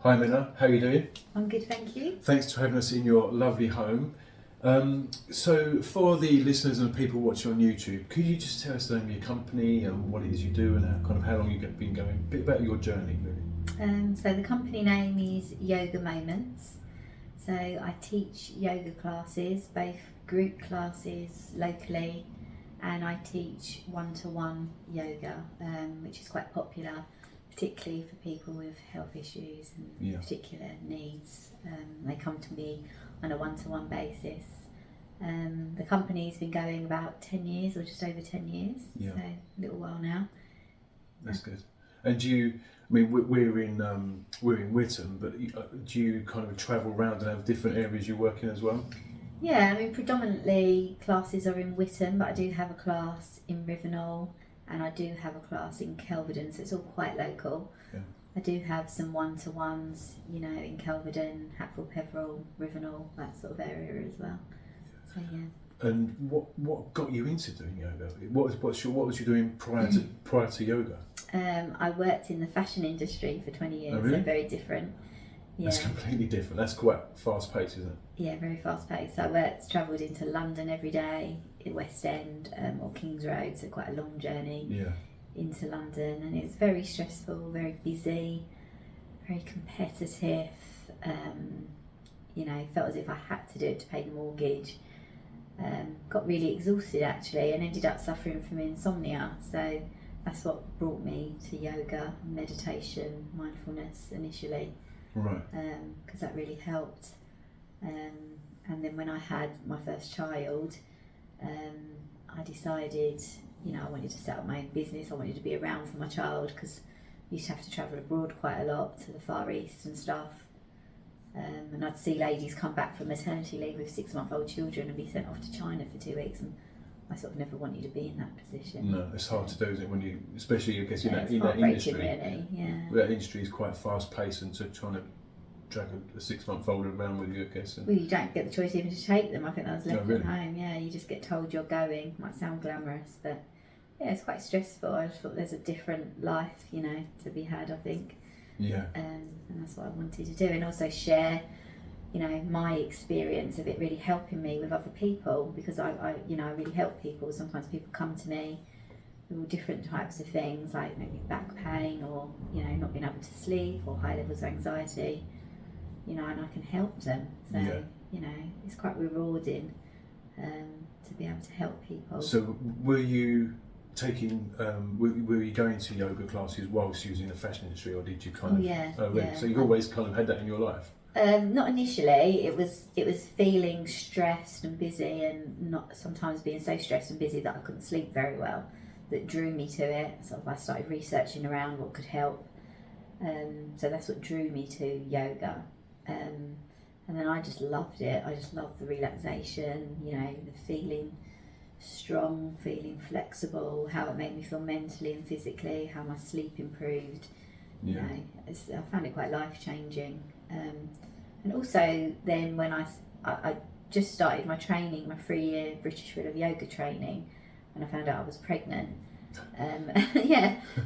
Hi Minna, how are you doing? I'm good, thank you. Thanks for having us in your lovely home. So for the listeners and the people watching on YouTube, could you just tell us the name of your company and what it is you do and how long you've been going, a bit about your journey really? So the company name is Yoga Moments. So I teach yoga classes, both group classes locally, and I teach one-to-one yoga, which is quite popular, particularly for people with health issues and particular needs. They come to me on a one-to-one basis. The company's been going about 10 years or just over 10 years, so a little while now. That's good. And we're in Witham, but do you kind of travel around and have different areas you work in as well? Yeah, predominantly classes are in Witham, but I do have a class in Rivenall and I do have a class in Kelvedon, so it's all quite local. Yeah. I do have some one-to-ones, in Kelvedon, Hatfield, Peveril, Rivenall, that sort of area as well. So yeah. And what got you into doing yoga? What was you doing prior to yoga? I worked in the fashion industry for 20 years, Oh, really? So very different. Yeah. That's completely different. That's quite fast paced, isn't it? Yeah, very fast paced. I travelled into London every day, in West End or King's Road, so quite a long journey into London, and it's very stressful, very busy, very competitive. Felt as if I had to do it to pay the mortgage. Got really exhausted actually, and ended up suffering from insomnia. So that's what brought me to yoga, meditation, mindfulness initially. Right. Because that really helped. And then when I had my first child, I decided, I wanted to set up my own business. I wanted to be around for my child because I used to have to travel abroad quite a lot to the Far East and stuff. And I'd see ladies come back from maternity leave with 6-month-old children and be sent off to China for 2 weeks, and I sort of never wanted to be in that position. No, it's hard to do, isn't it? When you, especially I guess in that industry. Really, yeah. That industry is quite fast paced, and so trying to drag a 6-month-old around with you, I guess. Well, you don't get the choice even to take them. I think I was left really? at home. Yeah, you just get told you're going. Might sound glamorous, but yeah, it's quite stressful. I just thought there's a different life, to be had, I think. Yeah. And that's what I wanted to do, and also share, my experience of it really helping me with other people, because I really help people. Sometimes people come to me with all different types of things, like maybe back pain or, not being able to sleep or high levels of anxiety, and I can help them. So, it's quite rewarding to be able to help people. So were you taking, were you going to yoga classes whilst you was in the fashion industry, or did you kind of? Yeah. So you've always kind of had that in your life? Not initially. It was feeling stressed and busy, and not sometimes being so stressed and busy that I couldn't sleep very well, that drew me to it. So I started researching around what could help. So that's what drew me to yoga. And then I just loved it. I just loved the relaxation, the feeling strong, feeling flexible, how it made me feel mentally and physically, how my sleep improved. I found it quite life-changing. And also then when I just started my training, my 3-year British Wheel of Yoga training, and I found out I was pregnant.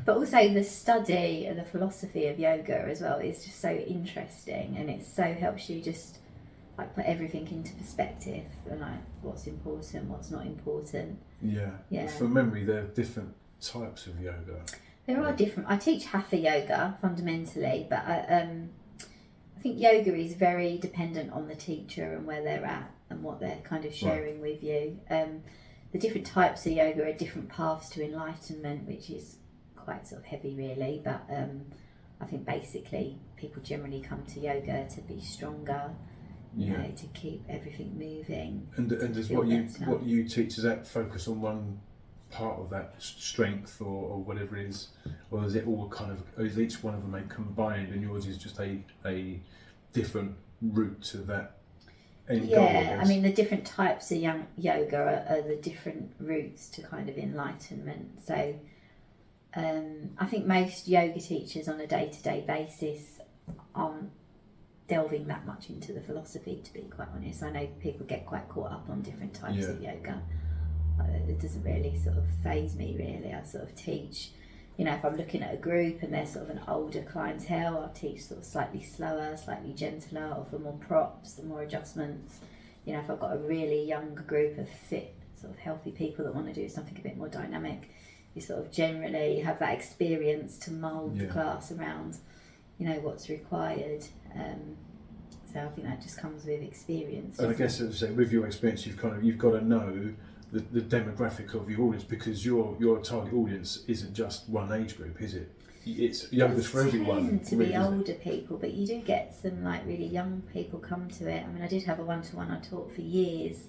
But also the study and the philosophy of yoga as well is just so interesting, and it so helps you just like put everything into perspective, and like what's important, what's not important. Yeah. From memory, there are different types of yoga. There are different. I teach Hatha yoga fundamentally, but I think yoga is very dependent on the teacher and where they're at and what they're kind of sharing with you. The different types of yoga are different paths to enlightenment, which is quite sort of heavy really, but I think basically people generally come to yoga to be stronger, to keep everything moving. And does what you teach, does that focus on one part of that strength or whatever it is, or is it all kind of, or is each one of them combined and yours is just a different route to that end goal, I guess? The different types of yoga are the different routes to kind of enlightenment. So I think most yoga teachers on a day-to-day basis aren't delving that much into the philosophy, to be quite honest. I know people get quite caught up on different types of yoga. It doesn't really sort of faze me really. I sort of teach you know, if I'm looking at a group and they're sort of an older clientele, I'll teach sort of slightly slower, slightly gentler, offer more props and more adjustments. You know, if I've got a really younger group of fit, sort of healthy people that want to do something a bit more dynamic, you sort of generally have that experience to mould the class around, you know, what's required. So I think that just comes with experience. And I guess, as I say, with your experience, you've got to know the demographic of your audience, because your target audience isn't just one age group, is it? It's youngest for everyone. Tend to be older people, but you do get some like really young people come to it. I mean, I did have a one-to-one I taught for years.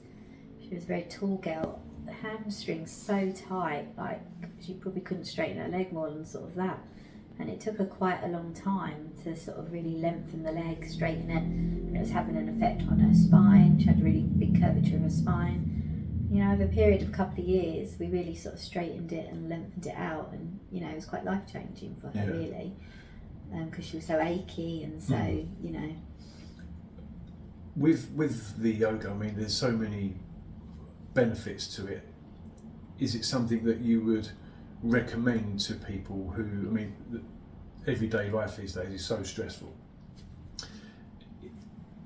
She was a very tall girl. The hamstrings so tight, like she probably couldn't straighten her leg more than sort of that. And it took her quite a long time to sort of really lengthen the leg, straighten it, and it was having an effect on her spine. She had a really big curvature of her spine. You know, over a period of a couple of years, we really sort of straightened it and lengthened it out, and you know, it was quite life changing for her really, because she was so achy and so you know. With the yoga, I mean, there's so many benefits to it. Is it something that you would recommend to people who, I mean, everyday life these days is so stressful?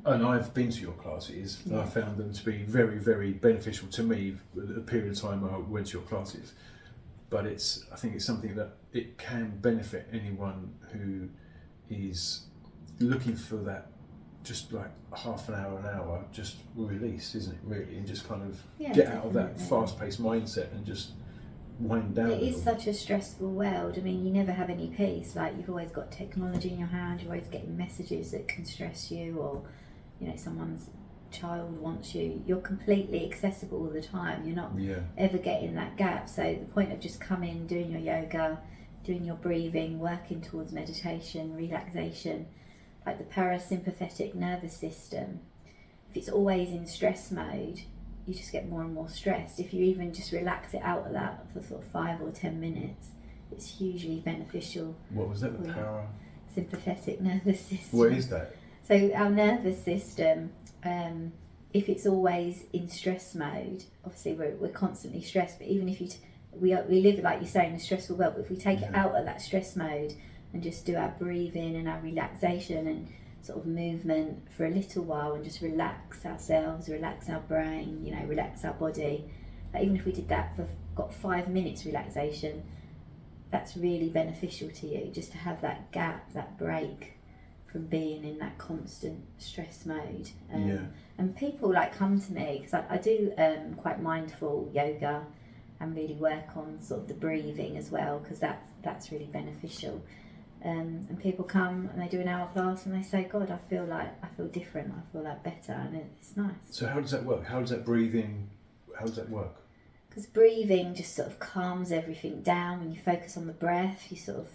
And I've been to your classes and I found them to be very, very beneficial to me the period of time I went to your classes. But I think it's something that it can benefit anyone who is looking for that, just like half an hour, just release, isn't it, really? And just kind of get out of that fast-paced mindset and just wind down. It is such a stressful world. I mean, you never have any peace. Like, you've always got technology in your hand, you're always getting messages that can stress you, or you know, someone's child wants you. You're completely accessible all the time. You're not ever getting that gap. So the point of just coming, doing your yoga, doing your breathing, working towards meditation, relaxation, like the parasympathetic nervous system, if it's always in stress mode, you just get more and more stressed. If you even just relax it out of that for sort of 5 or 10 minutes, it's hugely beneficial. What was that, the parasympathetic nervous system? What is that? So our nervous system, if it's always in stress mode, obviously we're constantly stressed, but even if we live, like you say, in a stressful world, but if we take it out of that stress mode and just do our breathing and our relaxation and sort of movement for a little while and just relax ourselves, relax our brain, you know, relax our body. Like, even if we did that for 5 minutes relaxation, that's really beneficial to you, just to have that gap, that break from being in that constant stress mode. And people like come to me because I do quite mindful yoga and really work on sort of the breathing as well, because that's really beneficial. And people come and they do an hour class and they say, God, I feel different, I feel like better, and it's nice. So how does that work? How does that breathing, how does that work? Because breathing just sort of calms everything down. When you focus on the breath, you sort of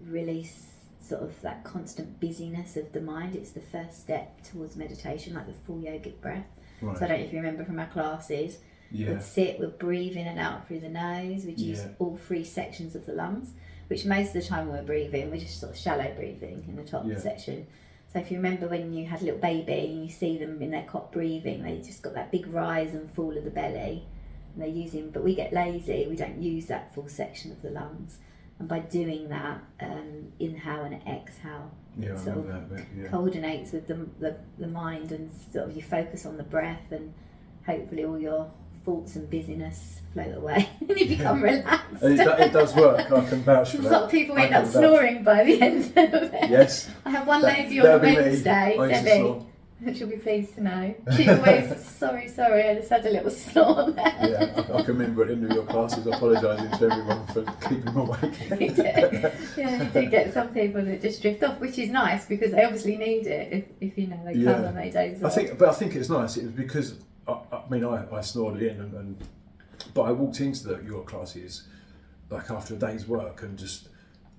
release sort of that constant busyness of the mind. It's the first step towards meditation, like the full yogic breath. Right. So I don't know if you remember from our classes, we'd sit, we'd breathe in and out through the nose, we'd use all 3 sections of the lungs, which most of the time when we're breathing, we're just sort of shallow breathing in the top section. So if you remember when you had a little baby and you see them in their cot breathing, they just got that big rise and fall of the belly, and they're using, but we get lazy, we don't use that full section of the lungs. And by doing that, inhale and exhale, sort of coordinates with the mind, and sort of you focus on the breath, and hopefully all your thoughts and busyness float away and you become relaxed. And it does work, I can vouch for that. A lot of people end up snoring by the end of it. Yes. I have one lady on Wednesday, Debbie, she'll be pleased to know. She always, sorry, I just had a little snore there. Yeah, I can remember at the end of your classes apologising to everyone for keeping them awake. You do. Yeah, you do get some people that just drift off, which is nice because they obviously need it if you know they come and they don't. I think it's nice. It was because I snored at the end, but I walked into your classes like after a day's work and just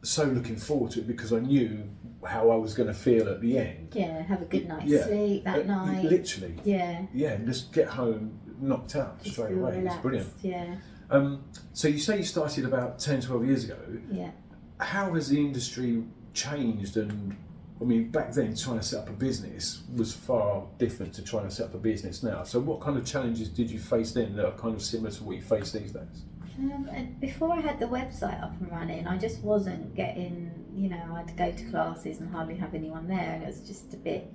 so looking forward to it because I knew how I was going to feel at the end. Yeah, have a good night's sleep that night. Literally. Yeah. Yeah, and just get home knocked out just straight away. Relaxed, it's brilliant. Yeah. So you say you started about 10, 12 years ago. Yeah. How has the industry changed? And I mean, back then trying to set up a business was far different to trying to set up a business now. So what kind of challenges did you face then that are kind of similar to what you face these days? And before I had the website up and running, I just wasn't getting, I'd go to classes and hardly have anyone there, and it was just a bit,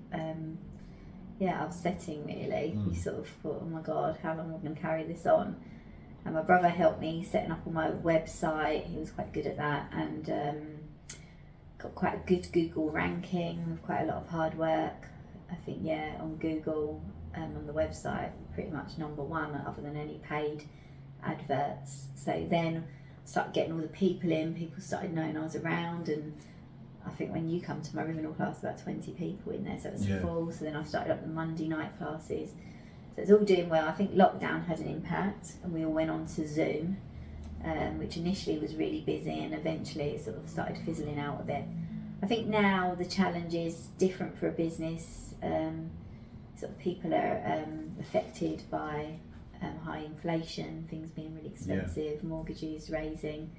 upsetting really. You sort of thought, oh my God, how long am I going to carry this on? And my brother helped me setting up on my website. He was quite good at that, and got quite a good Google ranking with quite a lot of hard work. I think, on Google, on the website, pretty much number one, other than any paid adverts. So then I started getting all the people in, people started knowing I was around, and I think when you come to my Rivenal class, about 20 people in there, so it was full. So then I started up the Monday night classes. So it's all doing well. I think lockdown had an impact, and we all went on to Zoom, which initially was really busy, and eventually it sort of started fizzling out a bit. I think now the challenge is different for a business. Sort of people are affected by high inflation, things being really expensive, mortgages raising.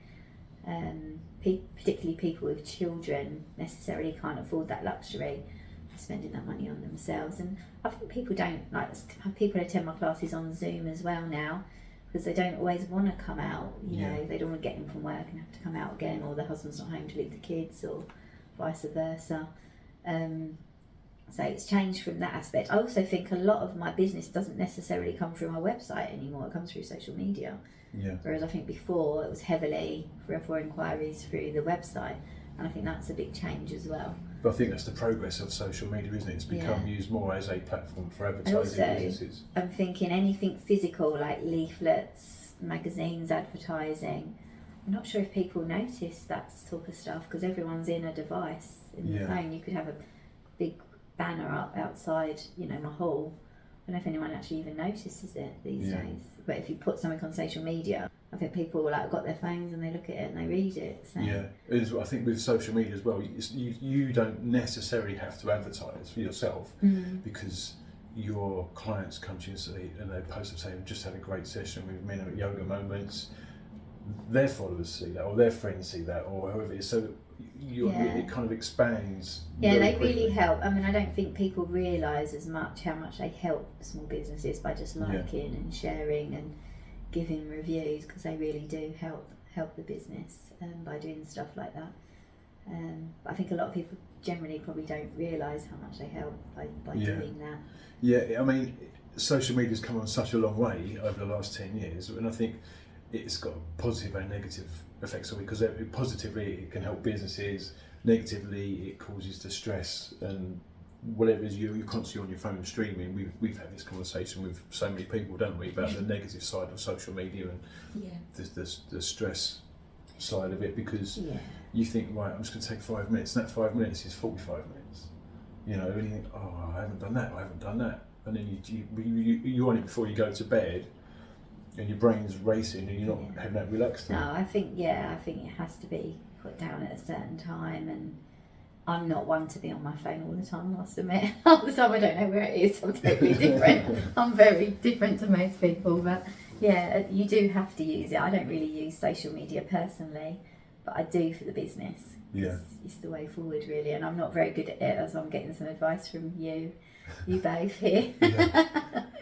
Particularly people with children necessarily can't afford that luxury of spending that money on themselves. And I think people people attend my classes on Zoom as well now, because they don't always want to come out. They don't want to get in from work and have to come out again, or the husband's not home to leave the kids, or vice versa. So it's changed from that aspect. I also think a lot of my business doesn't necessarily come through my website anymore. It comes through social media. Yeah. Whereas I think before it was heavily 3 or 4 inquiries through the website, and I think that's a big change as well. But I think that's the progress of social media, isn't it? It's become used more as a platform for advertising businesses. I'm thinking anything physical like leaflets, magazines, advertising. I'm not sure if people notice that sort of stuff, because everyone's in a device in the phone. You could have a big banner up outside, my hall. I don't know if anyone actually even notices it these days. But if you put something on social media, I think people got their phones and they look at it and they read it. So. Yeah, I think with social media as well, you don't necessarily have to advertise for yourself, because your clients come to you and they post and say, "I've just had a great session with me at Yoga Moments." Their followers see that, or their friends see that, or whoever it is. So it kind of expands. Yeah, they really help. I mean, I don't think people realise as much how much they help small businesses by just liking and sharing and giving reviews, because they really do help the business by doing stuff like that. But I think a lot of people generally probably don't realise how much they help by doing that. Yeah, I mean, social media's come on such a long way over the last 10 years, and I think it's got positive and negative effects on it, because positively it can help businesses, negatively it causes distress, and whatever it is, you're constantly on your phone streaming. We've had this conversation with so many people, don't we, about the negative side of social media and the stress side of it, because you think, right, I'm just going to take 5 minutes, and that 5 minutes is 45 minutes, and you think, oh, I haven't done that, and then you're on it before you go to bed, and your brain's racing and you're not having that relaxed time. No, I think it has to be put down at a certain time, and I'm not one to be on my phone all the time, I must admit. All the time I don't know where it is, I'm totally different. I'm very different to most people, but you do have to use it. I don't really use social media personally, but I do for the business. It's the way forward really, and I'm not very good at it, as I'm getting some advice from you both here.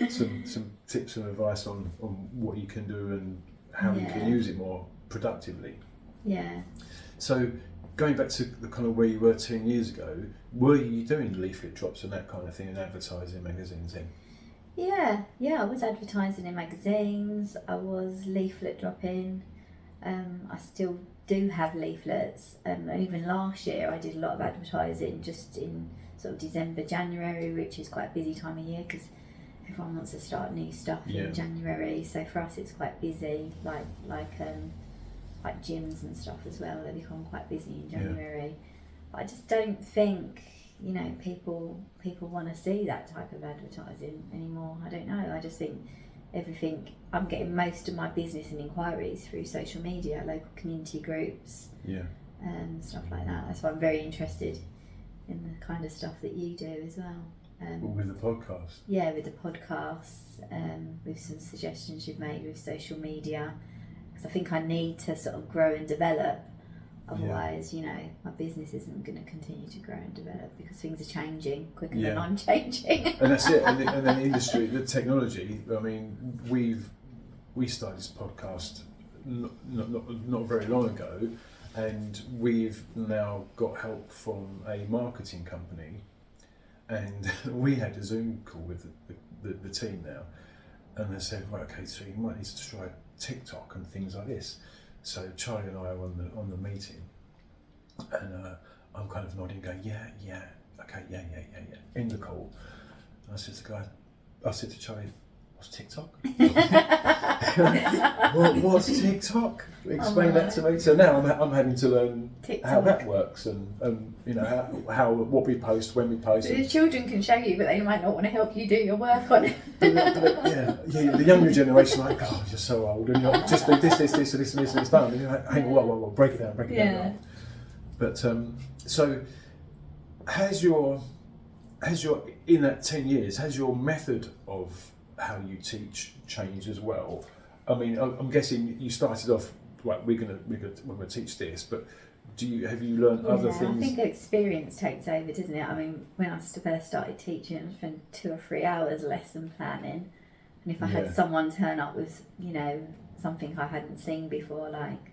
Some tips and advice on what you can do and how you can use it more productively. So going back to the kind of where you were 10 years ago, were you doing leaflet drops and that kind of thing, and advertising magazines in? I was advertising in magazines, I was leaflet dropping. I still do have leaflets, even last year I did a lot of advertising just in sort of December, January, which is quite a busy time of year because everyone wants to start new stuff in January. So for us, it's quite busy, like gyms and stuff as well. They become quite busy in January. But I just don't think people want to see that type of advertising anymore. I don't know. I just think everything. I'm getting most of my business and inquiries through social media, local community groups, and stuff like that. That's why I'm very interested in the kind of stuff that you do as well. With the podcast? Yeah, with the podcasts, with some suggestions you've made with social media, because I think I need to sort of grow and develop. Otherwise, my business isn't going to continue to grow and develop because things are changing quicker than I'm changing. And that's it. And then the industry, the technology. I mean, we started this podcast not very long ago, and we've now got help from a marketing company, and we had a Zoom call with the team now, and they said, right, okay, so you might need to try TikTok and things like this. So Charlie and I are on the meeting, and I'm kind of nodding, going, yeah, okay, yeah. In the call, and I said to Charlie, what's TikTok? What's TikTok? Explain that to me. So now I'm having to learn TikTok. How that works, and you know how what we post, when we post. So the children can show you, but they might not want to help you do your work on it. Yeah. The younger generation are like, oh, you're so old, and you're like, just do this, and it's done. And you're like, hang on, whoa, break it down. But so has your in that 10 years, has your method of how you teach changed as well? I mean, I'm guessing you started off like we're gonna teach this, but have you learned other things? I think experience takes over, doesn't it? I mean, when I first started teaching, I spent 2 or 3 hours lesson planning, and if I had someone turn up with, you know, something I hadn't seen before, like,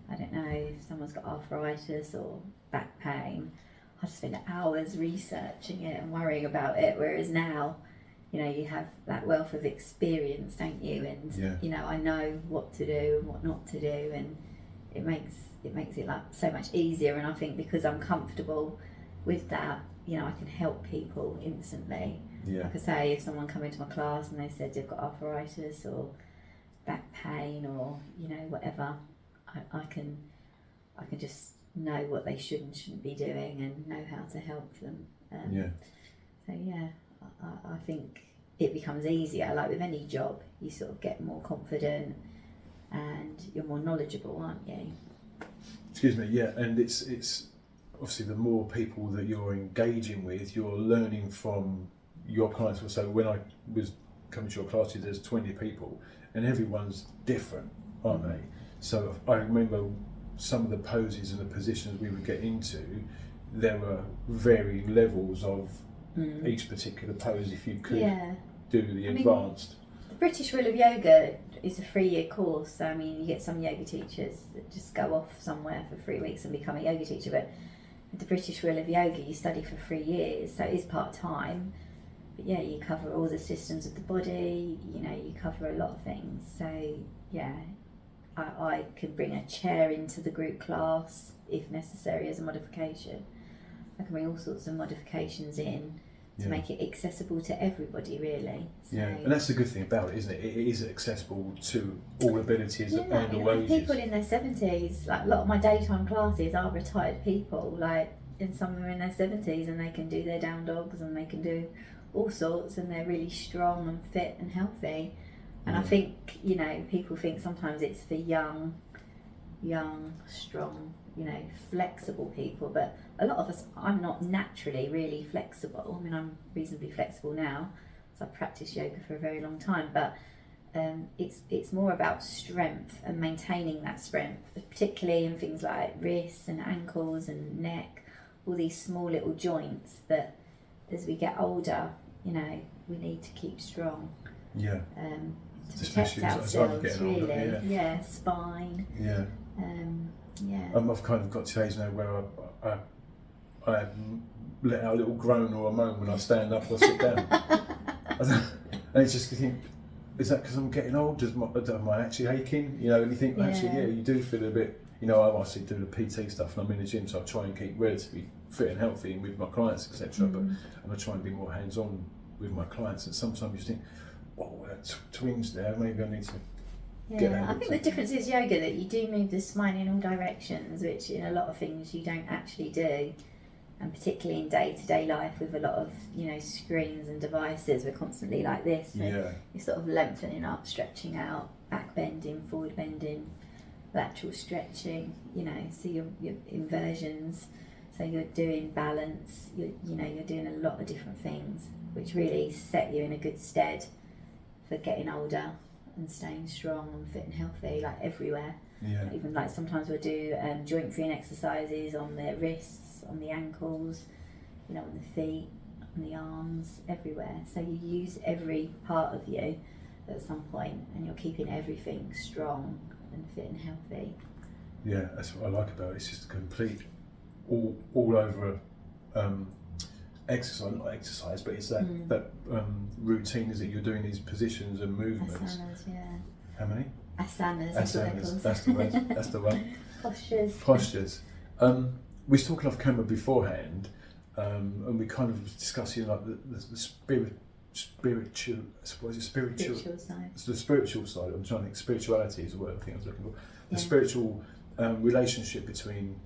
I don't know, if someone's got arthritis or back pain, I'd spend hours researching it and worrying about it, whereas now, you know, you have that wealth of experience, don't you? And you know, I know what to do and what not to do, and it makes it like so much easier. And I think because I'm comfortable with that, you know, I can help people instantly. Like I say, if someone come into my class and they said they've got arthritis or back pain or, you know, whatever, I can just know what they should and shouldn't be doing and know how to help them. So I think it becomes easier. Like with any job, you sort of get more confident and you're more knowledgeable, aren't you? Excuse me, yeah, and it's obviously the more people that you're engaging with, you're learning from your clients. So when I was coming to your classes, there's 20 people, and everyone's different, aren't they? So I remember some of the poses and the positions we would get into, there were varying levels of each particular pose if you could do the advanced. The British Wheel of Yoga is a 3-year course, so I mean, you get some yoga teachers that just go off somewhere for 3 weeks and become a yoga teacher, but with the British Wheel of Yoga you study for 3 years, so it is part-time, but yeah, you cover all the systems of the body, you know, you cover a lot of things. So yeah, I can bring a chair into the group class if necessary as a modification. I can bring all sorts of modifications in to make it accessible to everybody, really. So, and that's the good thing about it, isn't it? It is accessible to all abilities and all ages. People in their 70s, like a lot of my daytime classes are retired people, like, and some of them are in their 70s and they can do their down dogs and they can do all sorts, and they're really strong and fit and healthy. And I think, you know, people think sometimes it's for young, strong, you know, flexible people, but a lot of us, I'm not naturally really flexible. I mean, I'm reasonably flexible now, so I've practiced yoga for a very long time, but it's more about strength and maintaining that strength, particularly in things like wrists and ankles and neck, all these small little joints that as we get older, you know, we need to keep strong. To protect ourselves, really. Spine. I've kind of got to the age now where I let out a little groan or a moan when I stand up or sit down. And it's just, you think, is that because I'm getting old? Am I actually aching? You know, and you think, actually, you do feel a bit, you know, I obviously do the PT stuff and I'm in the gym, so I try and keep relatively fit and healthy and with my clients, etc. But I try and be more hands-on with my clients, and sometimes you think, twins there, maybe I need to get out. I think the difference is yoga, that you do move the spine in all directions, which in a lot of things you don't actually do, and particularly in day-to-day life with a lot of, you know, screens and devices, we're constantly like this, so you're sort of lengthening up, stretching out, back bending, forward bending, lateral stretching, you know, so your inversions, so you're doing balance, you're doing a lot of different things which really set you in a good stead for getting older and staying strong and fit and healthy, like everywhere. Even like sometimes we'll do joint freeing exercises on the wrists, on the ankles, you know, on the feet, on the arms, everywhere. So you use every part of you at some point, and you're keeping everything strong fit and healthy. Yeah, that's what I like about it. It's just a complete all over exercise, not exercise, but it's that routine is that you're doing these positions and movements. Asanas, yeah. How many? Asanas. Asanas. That's the word. That's the one. Postures. We was talking off camera beforehand, and we kind of discussing like the spiritual. What is it? Spiritual side. It's the spiritual side. I'm trying to think. Spirituality is the word I think I was looking for. The Yeah. spiritual relation between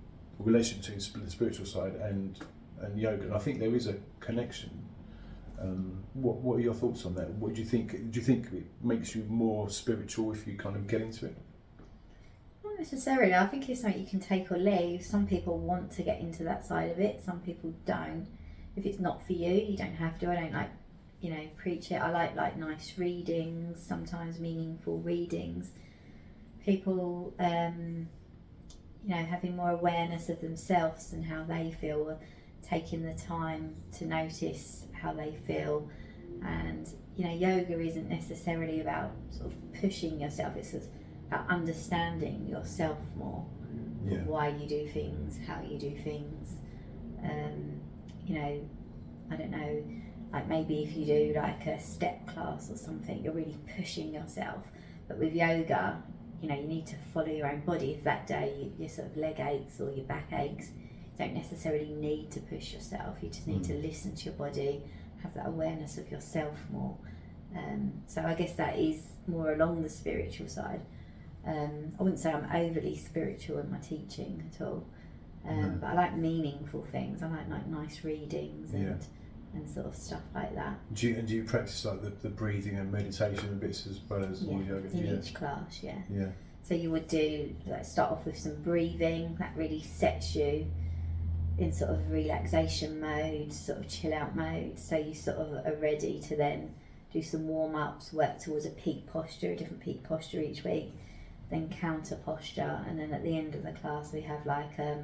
the spiritual side and yoga, and I think there is a connection. What are your thoughts on that? What do you think? Do you think it makes you more spiritual if you kind of get into it? Not necessarily. I think it's something you can take or leave. Some people want to get into that side of it. Some people don't. If it's not for you, you don't have to. I don't like, preach it. I like nice readings, sometimes meaningful readings. People, having more awareness of themselves and how they feel, taking the time to notice how they feel. And, yoga isn't necessarily about sort of pushing yourself. It's about understanding yourself more. Yeah. Why you do things, how you do things. I don't know, like maybe if you do like a step class or something, you're really pushing yourself. But with yoga, you need to follow your own body. If that day your sort of leg aches or your back aches, you don't necessarily need to push yourself. You just need to listen to your body, have that awareness of yourself more. So I guess that is more along the spiritual side. I wouldn't say I'm overly spiritual in my teaching at all, but I like meaningful things. I like nice readings and sort of stuff like that. Do you practice like the breathing and meditation and bits as well as all yoga? In each class, yeah. Yeah. So you would do start off with some breathing that really sets you in sort of relaxation mode, sort of chill out mode. So you sort of are ready to then do some warm ups, work towards a peak posture, a different peak posture each week, then counter posture, and then at the end of the class we have like a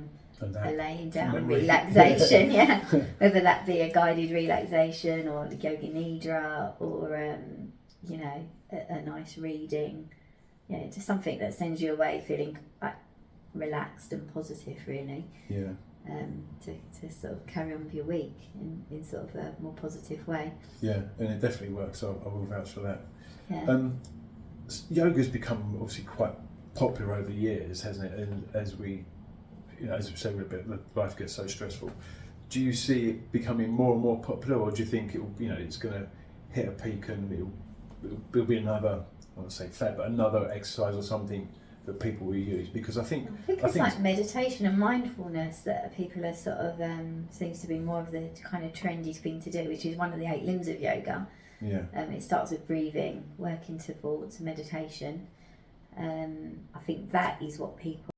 laying down relaxation, yeah. Whether that be a guided relaxation or yoga nidra or a nice reading, just something that sends you away feeling like relaxed and positive, really. Yeah. To sort of carry on with your week in sort of a more positive way. Yeah, and it definitely works. I will vouch for that. Yeah. Yoga's become obviously quite popular over the years, hasn't it? And as we say, life gets so stressful. Do you see it becoming more and more popular, or do you think it's going to hit a peak and it'll be another, I won't say fad, but another exercise or something that people will use? Because I think it's like meditation and mindfulness that people are sort of seems to be more of the kind of trendy thing to do, which is one of the 8 limbs of yoga. Yeah. It starts with breathing, working towards meditation. I think that is what people